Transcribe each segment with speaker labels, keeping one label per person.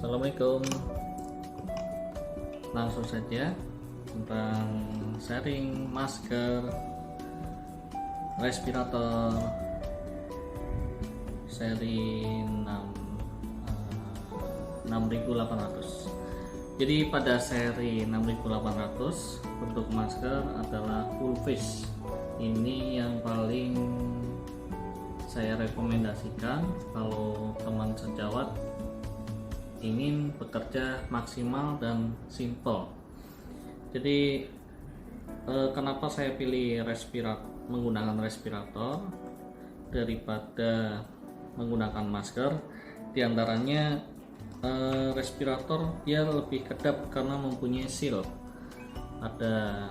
Speaker 1: Assalamualaikum. Langsung saja tentang sharing masker respirator seri 6800. Jadi pada seri 6800 bentuk masker adalah full face. Ini yang paling saya rekomendasikan kalau teman sejawat ingin bekerja maksimal dan simple. Jadi kenapa saya pilih menggunakan respirator daripada menggunakan masker? Di antaranya respirator dia lebih kedap karena mempunyai seal. Ada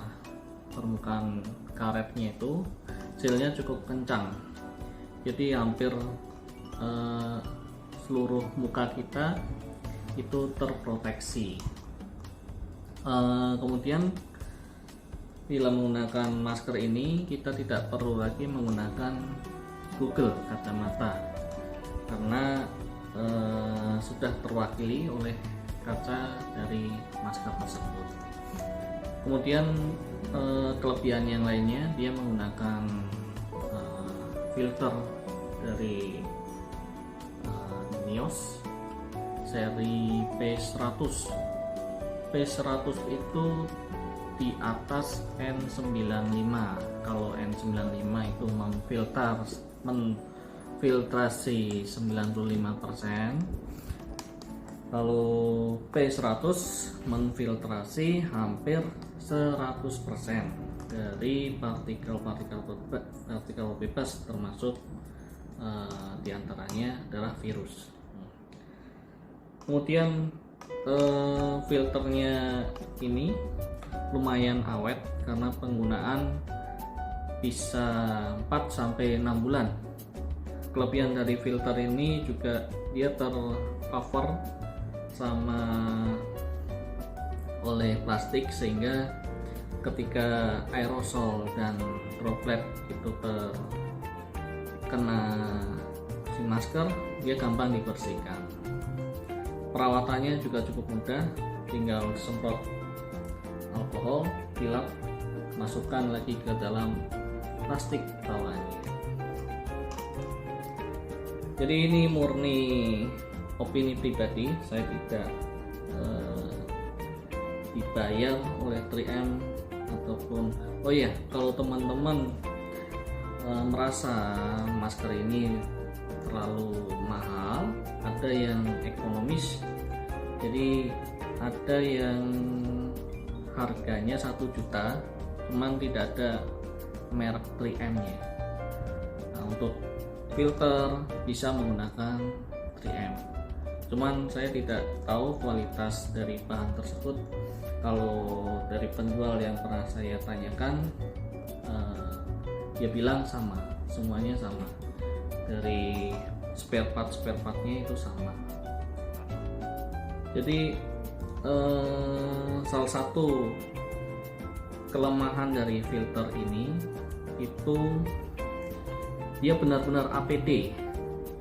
Speaker 1: permukaan karetnya itu, sealnya cukup kencang. Jadi hampir seluruh muka kita itu terproteksi. Kemudian bila menggunakan masker ini kita tidak perlu lagi menggunakan Google kacamata karena sudah terwakili oleh kaca dari masker tersebut. Kemudian kelebihan yang lainnya, dia menggunakan filter dari NIOS seri P100. P100 itu di atas N95. Kalau N95 itu memfiltrasi 95%. Kalau P100 menfiltrasi hampir 100% dari partikel bebas, termasuk diantaranya adalah virus. Kemudian filternya ini lumayan awet karena penggunaan bisa 4-6 bulan. Kelebihan dari filter ini juga dia tercover sama oleh plastik, sehingga ketika aerosol dan droplet itu terkena si masker, dia gampang dibersihkan. Perawatannya juga cukup mudah, tinggal semprot alkohol, dilap, masukkan lagi ke dalam plastik bawahnya. Jadi ini murni opini pribadi, saya tidak dibayar oleh 3M ataupun kalau teman-teman merasa masker ini terlalu mahal, ada yang ekonomis. Jadi ada yang harganya 1 juta, cuman tidak ada merek 3M nya. Nah, untuk filter bisa menggunakan 3M, cuman saya tidak tahu kualitas dari bahan tersebut. Kalau dari penjual yang pernah saya tanyakan, dia bilang sama, semuanya sama, dari spare partnya itu sama. Jadi salah satu kelemahan dari filter ini itu dia benar-benar APD.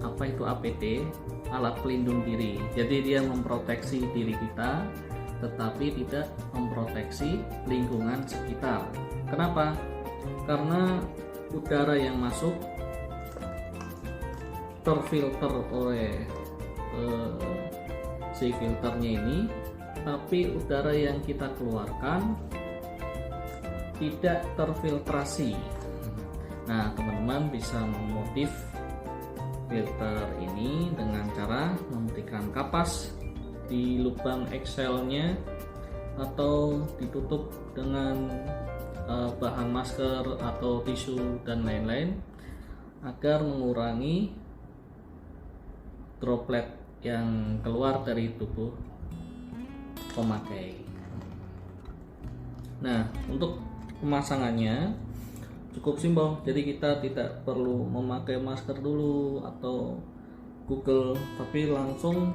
Speaker 1: Apa itu APD? Alat pelindung diri. Jadi dia memproteksi diri kita, tetapi tidak memproteksi lingkungan sekitar. Kenapa? Karena udara yang masuk terfilter oleh si filternya ini, tapi udara yang kita keluarkan tidak terfiltrasi. Nah, teman-teman bisa memodif filter ini dengan cara memberikan kapas di lubang Excel-nya atau ditutup dengan bahan masker atau tisu dan lain-lain agar mengurangi droplet yang keluar dari tubuh pemakai. Nah, untuk pemasangannya cukup simpel. Jadi kita tidak perlu memakai masker dulu atau Google, tapi langsung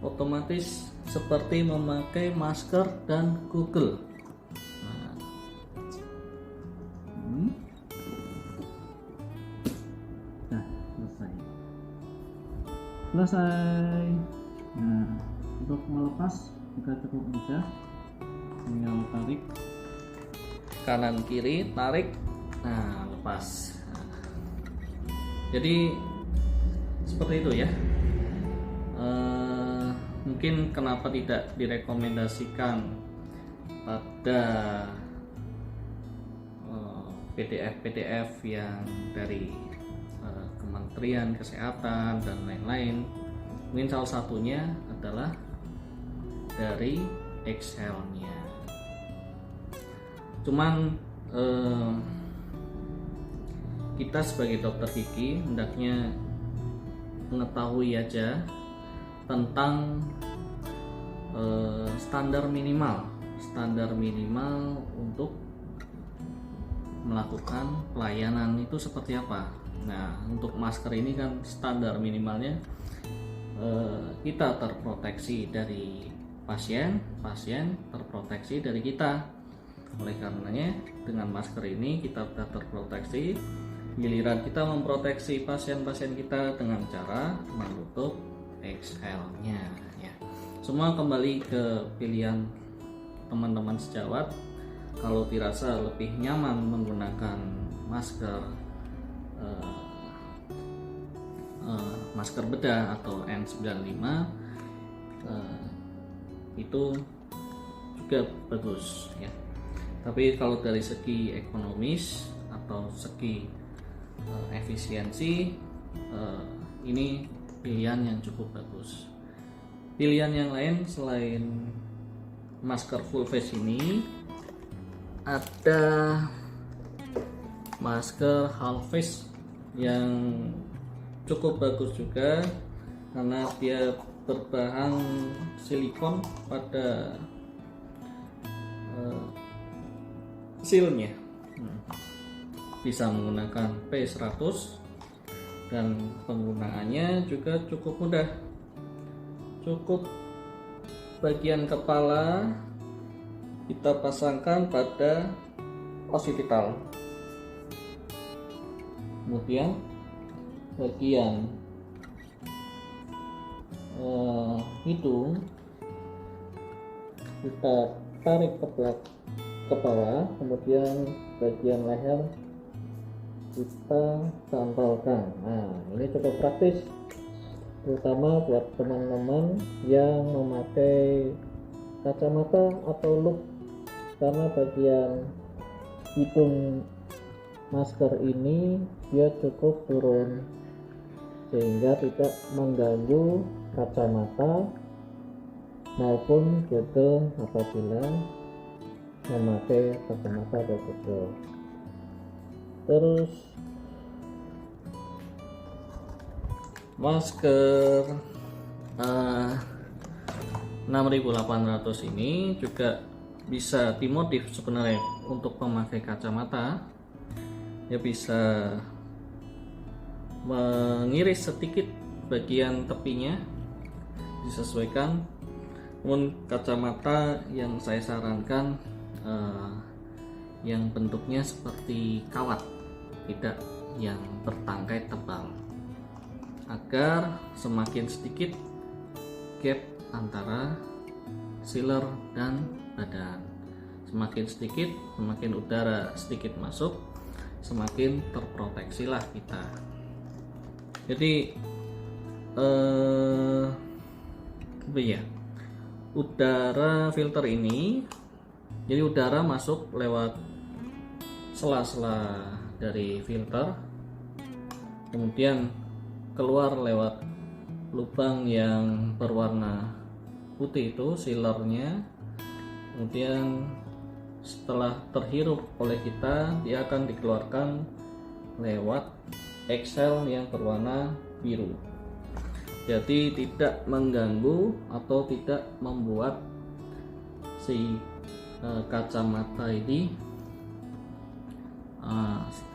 Speaker 1: otomatis seperti memakai masker dan Google. Nah, selesai. Nah, untuk melepas juga cukup mudah, tinggal tarik kanan kiri, tarik, nah lepas. Jadi seperti itu ya. Mungkin kenapa tidak direkomendasikan pada PDF-PDF yang dari Kementerian Kesehatan dan lain-lain. Mungkin salah satunya adalah dari Excel-nya. Cuman kita sebagai dokter gigi hendaknya mengetahui aja tentang standar minimal untuk melakukan pelayanan itu seperti apa. Nah, untuk masker ini kan standar minimalnya kita terproteksi dari pasien terproteksi dari kita. Oleh karenanya dengan masker ini kita sudah terproteksi, giliran kita memproteksi pasien-pasien kita dengan cara menutup Excel-nya ya. Semua kembali ke pilihan teman-teman sejawat. Kalau dirasa lebih nyaman menggunakan masker bedah atau N95 itu juga bagus ya. Tapi kalau dari segi ekonomis atau segi efisiensi, ini pilihan yang cukup bagus. Pilihan yang lain selain masker full face ini ada masker half face yang cukup bagus juga karena dia berbahan silikon pada sealnya. Bisa menggunakan P100 dan penggunaannya juga cukup mudah. Cukup bagian kepala kita pasangkan pada occipital, kemudian bagian hidung kita tarik ke bawah, kemudian bagian leher kita cantolkan. Nah, ini cukup praktis, terutama buat teman-teman yang memakai kacamata atau loop, karena bagian hidung masker ini dia cukup turun sehingga tidak mengganggu kacamata maupun Google apabila memakai kacamata atau Google. Terus masker 6.800 ini juga bisa dimotif sebenarnya untuk pemakai kacamata. Ya, bisa mengiris sedikit bagian tepinya disesuaikan. Namun kacamata yang saya sarankan yang bentuknya seperti kawat, tidak yang bertangkai tebal, agar semakin sedikit gap antara sealer dan badan. Semakin sedikit, semakin udara sedikit masuk, semakin terproteksilah kita. Jadi udara filter ini, jadi udara masuk lewat sela-sela dari filter, kemudian keluar lewat lubang yang berwarna putih itu sealernya. Kemudian setelah terhirup oleh kita, dia akan dikeluarkan lewat Excel yang berwarna biru. Jadi tidak mengganggu atau tidak membuat si kacamata ini,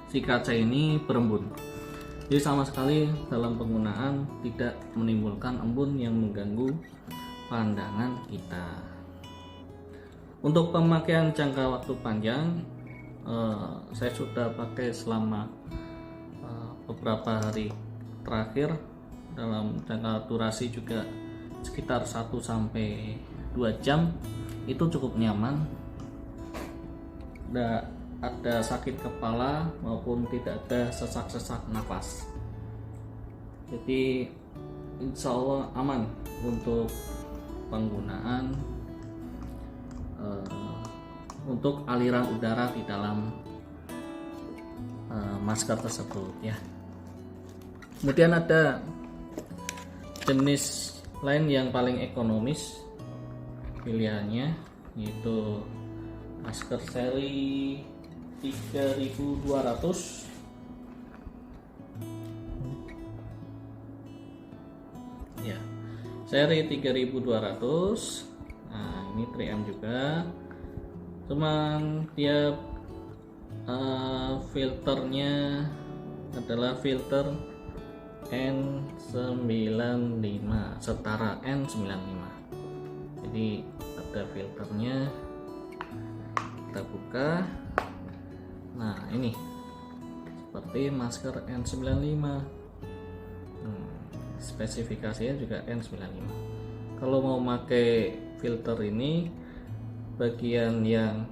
Speaker 1: si kaca ini berembun. Jadi sama sekali dalam penggunaan tidak menimbulkan embun yang mengganggu pandangan kita. Untuk pemakaian jangka waktu panjang, saya sudah pakai selama beberapa hari terakhir. Dalam jangka durasi juga sekitar 1-2 jam itu cukup nyaman. Tidak ada sakit kepala maupun tidak ada sesak-sesak nafas. Jadi insya Allah aman untuk penggunaan untuk aliran udara di dalam masker tersebut ya. Kemudian ada jenis lain yang paling ekonomis pilihannya, yaitu masker seri 3200. Ya, seri 3200. Nah, ini 3M juga. Cuman dia filternya adalah filter N95, setara N95. Jadi ada filternya, kita buka. Nah, ini seperti masker N95. Spesifikasinya juga N95. Kalau mau pakai filter ini, bagian yang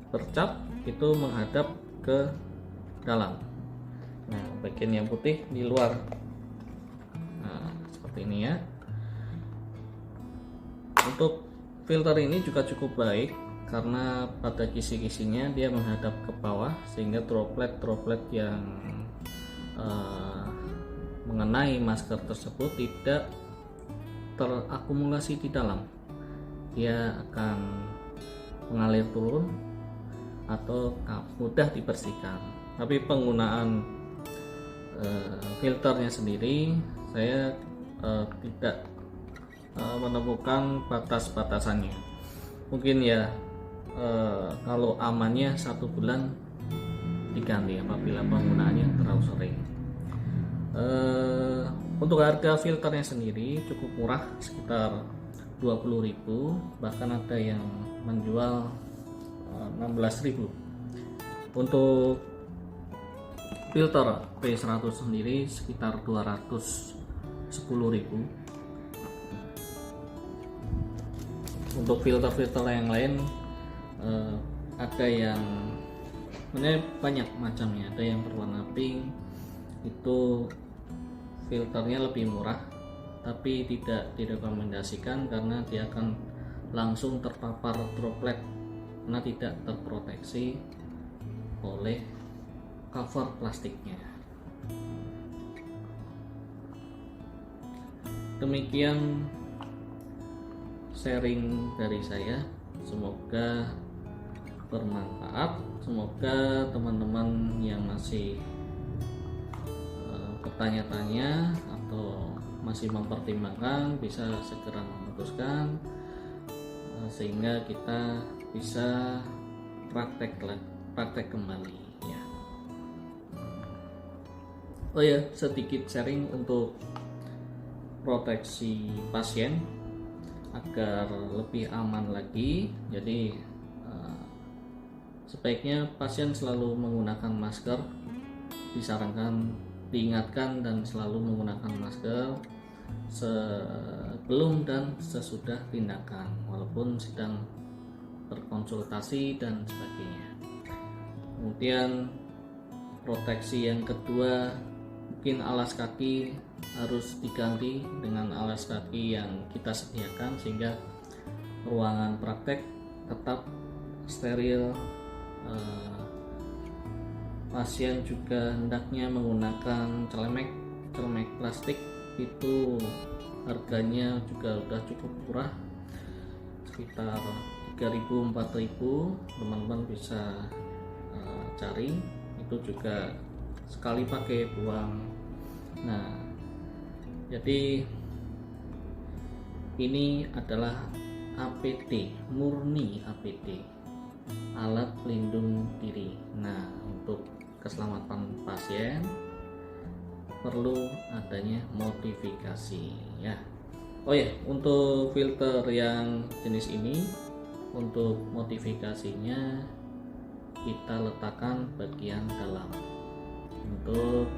Speaker 1: bercap itu menghadap ke dalam. Nah, bagian yang putih di luar. Nah, seperti ini ya. Untuk filter ini juga cukup baik karena pada kisi-kisinya dia menghadap ke bawah, sehingga droplet-droplet yang mengenai masker tersebut tidak terakumulasi di dalam. Dia akan mengalir turun atau mudah dibersihkan. Tapi penggunaan filternya sendiri saya tidak menemukan batas-batasannya. Mungkin ya kalau amannya 1 bulan diganti apabila penggunaannya terlalu sering. Untuk harga filternya sendiri cukup murah, sekitar 20.000, bahkan ada yang menjual 16.000. Untuk filter P100 sendiri sekitar 210.000. Untuk filter-filter yang lain ada yang banyak macamnya. Ada yang berwarna pink, itu filternya lebih murah, tapi tidak direkomendasikan karena dia akan langsung terpapar droplet karena tidak terproteksi oleh cover plastiknya. Demikian sharing dari saya, semoga bermanfaat. Semoga teman-teman yang masih bertanya-tanya atau masih mempertimbangkan bisa segera memutuskan, sehingga kita bisa praktek kembali ya. Oh ya, sedikit sharing untuk proteksi pasien agar lebih aman lagi. Jadi sebaiknya pasien selalu menggunakan masker, diingatkan dan selalu menggunakan masker sebelum dan sesudah tindakan, walaupun sedang berkonsultasi dan sebagainya. Kemudian proteksi yang kedua, mungkin alas kaki harus diganti dengan alas kaki yang kita sediakan sehingga ruangan praktek tetap steril. Pasien juga hendaknya menggunakan celemek plastik, itu harganya juga udah cukup murah, sekitar 3.000-4.000. teman-teman bisa cari, itu juga sekali pakai buang. Nah, jadi ini adalah APD, murni APD, alat pelindung diri. Nah, untuk keselamatan pasien perlu adanya modifikasi ya. Oh ya, untuk filter yang jenis ini, untuk modifikasinya kita letakkan bagian dalam. Untuk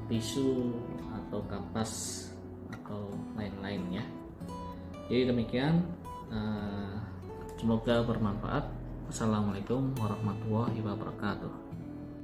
Speaker 1: tisu atau kapas atau lain-lain ya. Jadi demikian, semoga bermanfaat. Assalamualaikum warahmatullahi wabarakatuh.